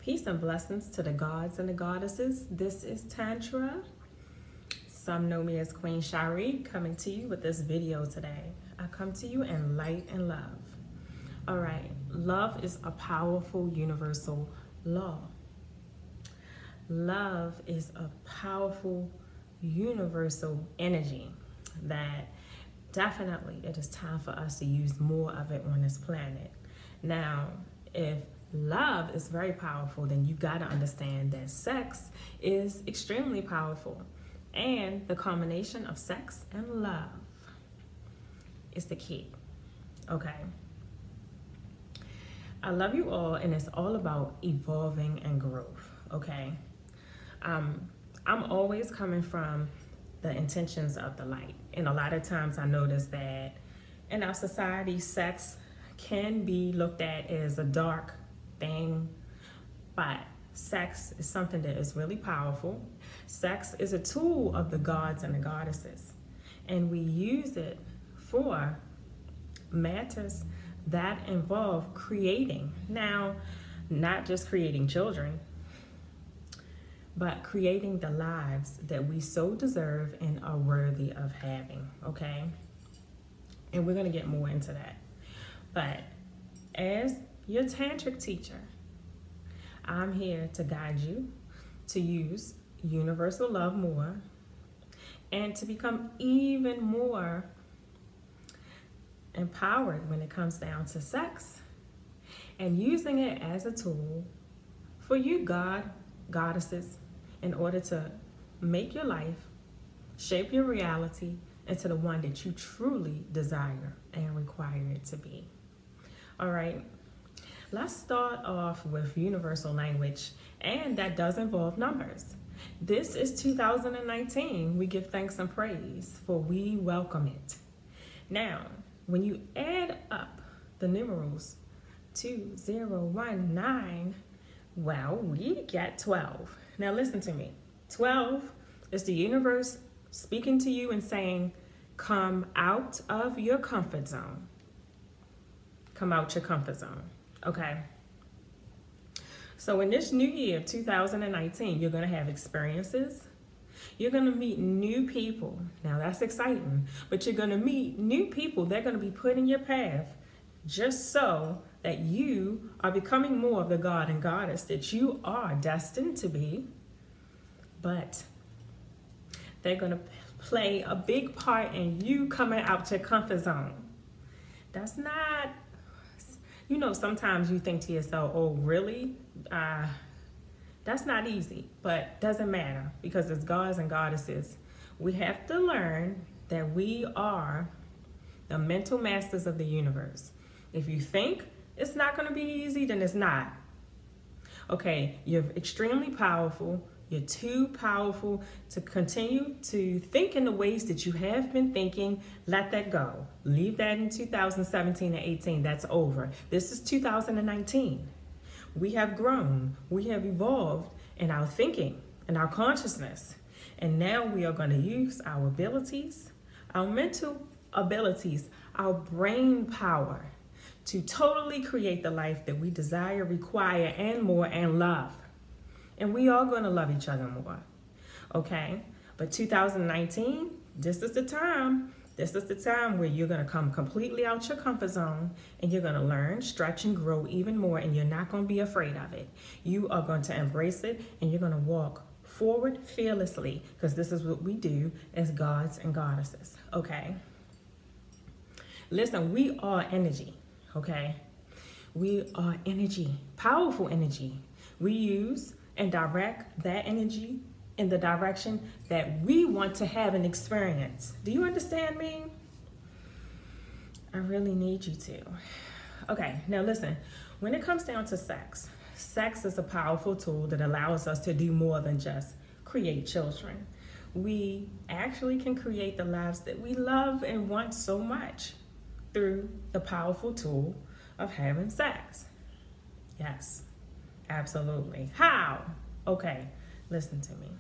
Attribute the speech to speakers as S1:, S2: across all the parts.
S1: Peace and blessings to the gods and the goddesses. This is Tantra. Some know me as Queen Shari, coming to you with this video today. I come to you in light and love. All right, love is a powerful universal law. Love is a powerful universal energy that definitely it is time for us to use more of it on this planet. Now, if love is very powerful, then you got to understand that sex is extremely powerful. And the combination of sex and love is the key. Okay. I love you all, and it's all about evolving and growth. Okay. I'm always coming from the intentions of the light. And a lot of times I notice that in our society, sex can be looked at as a dark thing, but sex is something that is really powerful. Sex is a tool of the gods and the goddesses, and we use it for matters that involve creating. Now, not just creating children, but creating the lives that we so deserve and are worthy of having, okay? And we're gonna get more into that. But as your tantric teacher, I'm here to guide you to use universal love more and to become even more empowered when it comes down to sex and using it as a tool for you goddesses in order to make your life, shape your reality into the one that you truly desire and require it to be. All right. Let's start off with universal language, and that does involve numbers. This is 2019. We give thanks and praise, for we welcome it. Now, when you add up the numerals 2019, well, we get 12. Now listen to me. 12 is the universe speaking to you and saying, come out of your comfort zone. Come out your comfort zone. Okay. So in this new year, 2019, you're going to have experiences. You're going to meet new people. Now that's exciting, but you're going to meet new people. They're going to be put in your path just so that you are becoming more of the god and goddess that you are destined to be. But they're going to play a big part in you coming out your comfort zone. That's not, you know, sometimes you think to yourself, oh, really? That's not easy, but doesn't matter, because as gods and goddesses, we have to learn that we are the mental masters of the universe. If you think it's not going to be easy, then it's not. Okay, you're extremely powerful. You're too powerful to continue to think in the ways that you have been thinking. Let that go. Leave that in 2017 and 18. That's over. This is 2019. We have grown. We have evolved in our thinking and our consciousness. And now we are going to use our abilities, our mental abilities, our brain power to totally create the life that we desire, require, and more, and love. And we are going to love each other more, okay? But 2019, this is the time. This is the time where you're going to come completely out your comfort zone, and you're going to learn, stretch, and grow even more, and you're not going to be afraid of it. You are going to embrace it, and you're going to walk forward fearlessly, because this is what we do as gods and goddesses, okay? Listen, we are energy, okay? We are energy, powerful energy. We use and direct that energy in the direction that we want to have an experience. Do you understand me? I really need you to. Okay, now listen, when it comes down to sex, sex is a powerful tool that allows us to do more than just create children. We actually can create the lives that we love and want so much through the powerful tool of having sex. Yes. Absolutely. How? Okay, listen to me.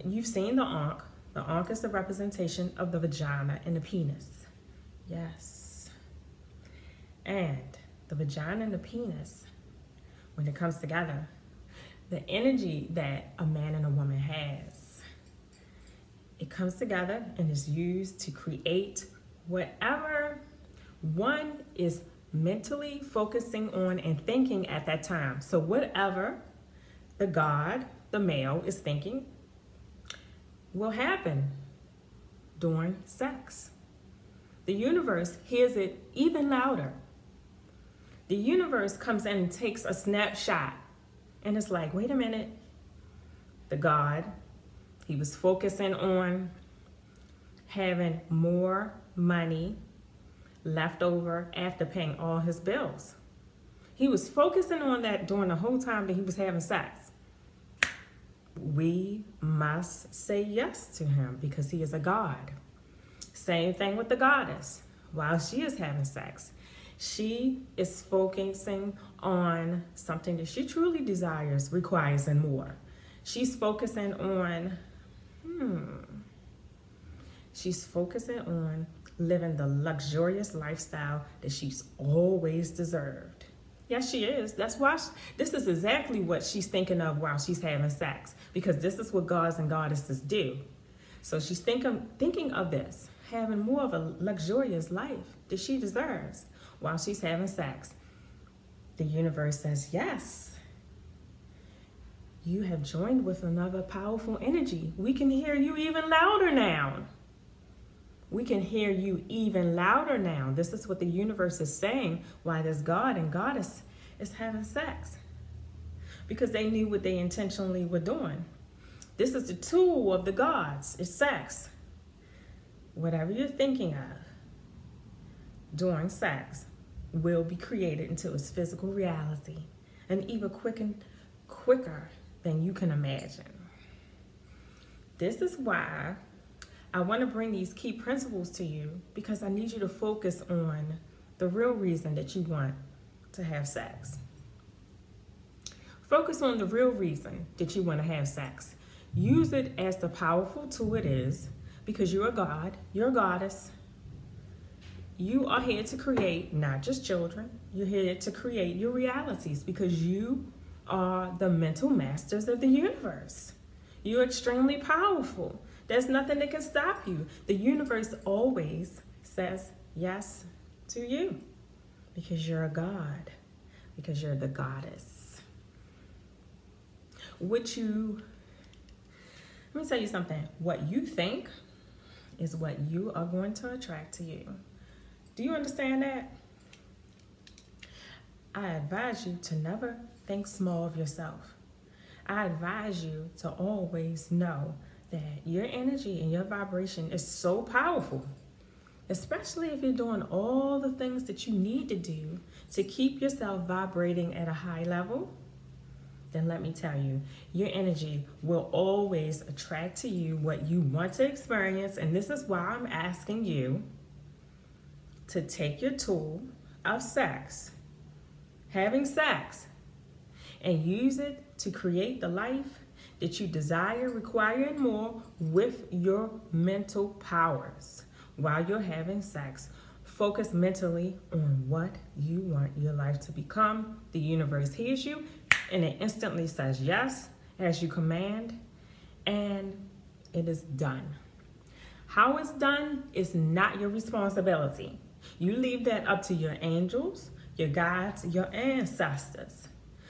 S1: You've seen the ankh. The ankh is the representation of the vagina and the penis. Yes. And the vagina and the penis, when it comes together, the energy that a man and a woman has, it comes together and is used to create whatever one is mentally focusing on and thinking at that time. So whatever the God, the male, is thinking will happen during sex. The universe hears it even louder. The universe comes in and takes a snapshot, and it's like, wait a minute. The God, he was focusing on having more money left over after paying all his bills. He was focusing on that during the whole time that he was having sex. We must say yes to him because he is a God. Same thing with the goddess. While she is having sex, she is focusing on something that she truly desires, requires, and more. She's focusing on, living the luxurious lifestyle that she's always deserved. Yes, she is. That's why this is exactly what she's thinking of while she's having sex, because this is what gods and goddesses do. So she's thinking of this, having more of a luxurious life that she deserves while she's having sex. The universe says, yes, you have joined with another powerful energy. We can hear you even louder now. We can hear you even louder now. This is what the universe is saying why this God and goddess is having sex. Because they knew what they intentionally were doing. This is the tool of the gods. It's sex. Whatever you're thinking of during sex will be created into its physical reality, and even quicker than you can imagine. This is why I want to bring these key principles to you, because I need you to focus on the real reason that you want to have sex. Focus on the real reason that you want to have sex. Use it as the powerful tool it is, because you're a god, you're a goddess. You are here to create not just children. You're here to create your realities, because you are the mental masters of the universe. You're extremely powerful. There's nothing that can stop you. The universe always says yes to you because you're a god, because you're the goddess. Let me tell you something. What you think is what you are going to attract to you. Do you understand that? I advise you to never think small of yourself. I advise you to always know that your energy and your vibration is so powerful, especially if you're doing all the things that you need to do to keep yourself vibrating at a high level. Then let me tell you, your energy will always attract to you what you want to experience. And this is why I'm asking you to take your tool of sex, having sex, and use it to create the life that you desire, require, and more with your mental powers. While you're having sex, focus mentally on what you want your life to become. The universe hears you, and it instantly says yes as you command, and it is done. How it's done is not your responsibility. You leave that up to your angels, your guides, your ancestors,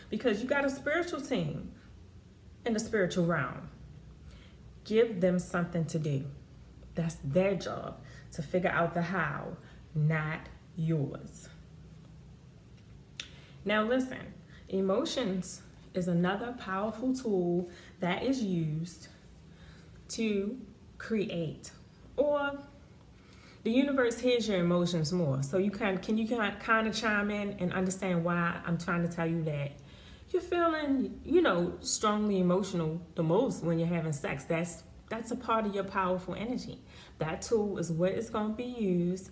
S1: because you got a spiritual team in the spiritual realm. Give them something to do. That's their job, to figure out the how, not yours. Now listen, emotions is another powerful tool that is used to create, or the universe hears your emotions more. So can you kind of chime in and understand why I'm trying to tell you that you're feeling, strongly emotional the most when you're having sex. That's a part of your powerful energy. That tool is what is going to be used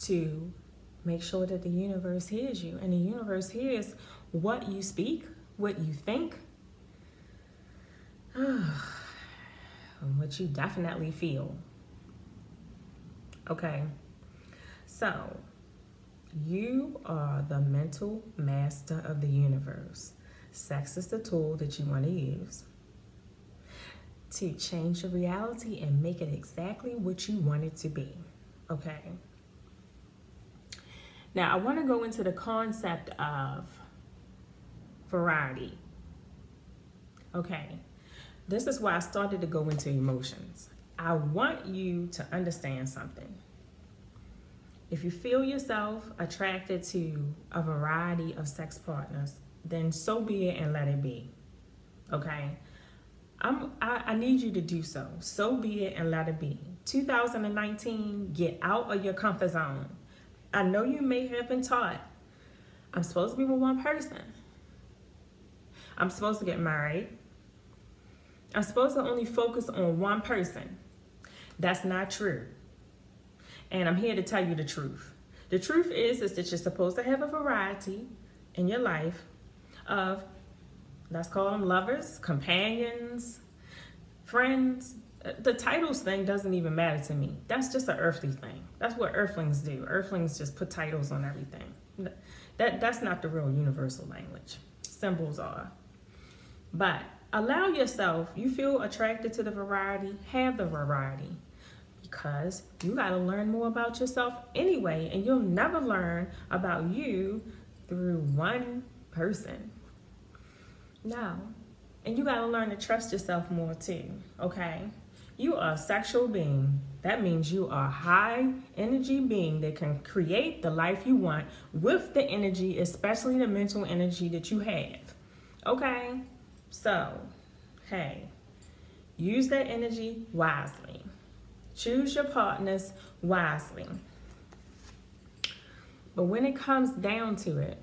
S1: to make sure that the universe hears you. And the universe hears what you speak, what you think, and what you definitely feel. Okay, so You are the mental master of the universe. Sex is the tool that you want to use to change your reality and make it exactly what you want it to be. Okay? Now, I want to go into the concept of variety. Okay? This is why I started to go into emotions. I want you to understand something. If you feel yourself attracted to a variety of sex partners, then so be it and let it be. Okay? I need you to do so. So be it and let it be. 2019, get out of your comfort zone. I know you may have been taught, I'm supposed to be with one person. I'm supposed to get married. I'm supposed to only focus on one person. That's not true. And I'm here to tell you the truth. The truth is that you're supposed to have a variety in your life of, let's call them lovers, companions, friends. The titles thing doesn't even matter to me. That's just an earthly thing. That's what earthlings do. Earthlings just put titles on everything. That's not the real universal language. Symbols are. But allow yourself, you feel attracted to the variety, have the variety. Because you got to learn more about yourself anyway, and you'll never learn about you through one person. No. And you got to learn to trust yourself more too, okay? You are a sexual being. That means you are a high energy being that can create the life you want with the energy, especially the mental energy that you have, okay? So, hey, use that energy wisely. Choose your partners wisely. But when it comes down to it,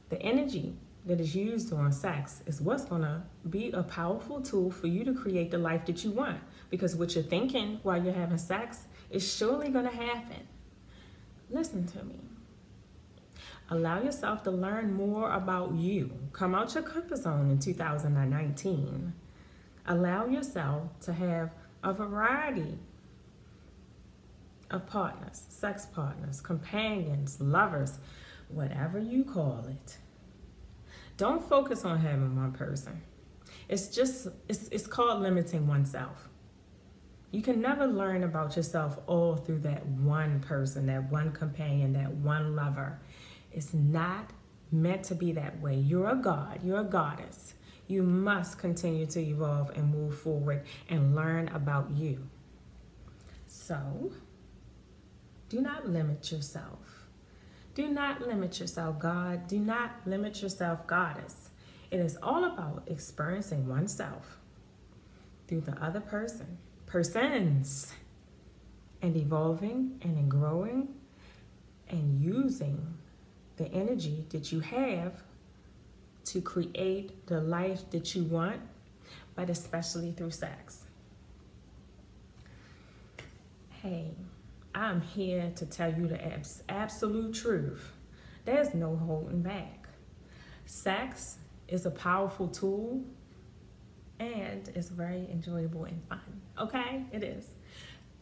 S1: the energy that is used on sex is what's going to be a powerful tool for you to create the life that you want. Because what you're thinking while you're having sex is surely going to happen. Listen to me. Allow yourself to learn more about you. Come out your comfort zone in 2019. Allow yourself to have a variety of partners, sex partners, companions, lovers, whatever you call it. Don't focus on having one person. It's called limiting oneself. You can never learn about yourself all through that one person, that one companion, that one lover. It's not meant to be that way. You're a god, you're a goddess. You must continue to evolve and move forward and learn about you. So, do not limit yourself. Do not limit yourself, God. Do not limit yourself, goddess. It is all about experiencing oneself through the other person, persons, and evolving and growing and using the energy that you have to create the life that you want, but especially through sex. Hey, I'm here to tell you the absolute truth. There's no holding back. Sex is a powerful tool and it's very enjoyable and fun. Okay, it is.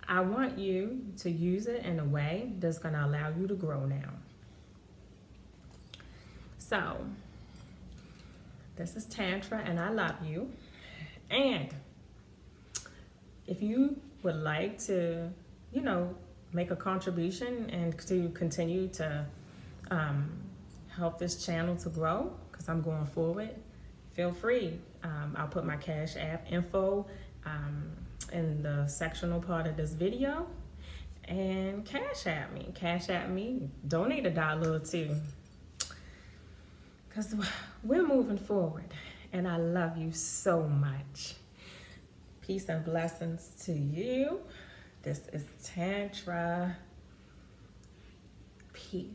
S1: I want you to use it in a way that's going to allow you to grow now. So, this is Tantra, and I love you. And if you would like to, make a contribution and to continue to help this channel to grow, because I'm going forward, feel free. I'll put my Cash App info in the sectional part of this video. And Cash App me, donate $1 or $2. Because we're moving forward, and I love you so much. Peace and blessings to you. This is Tantra. Peace.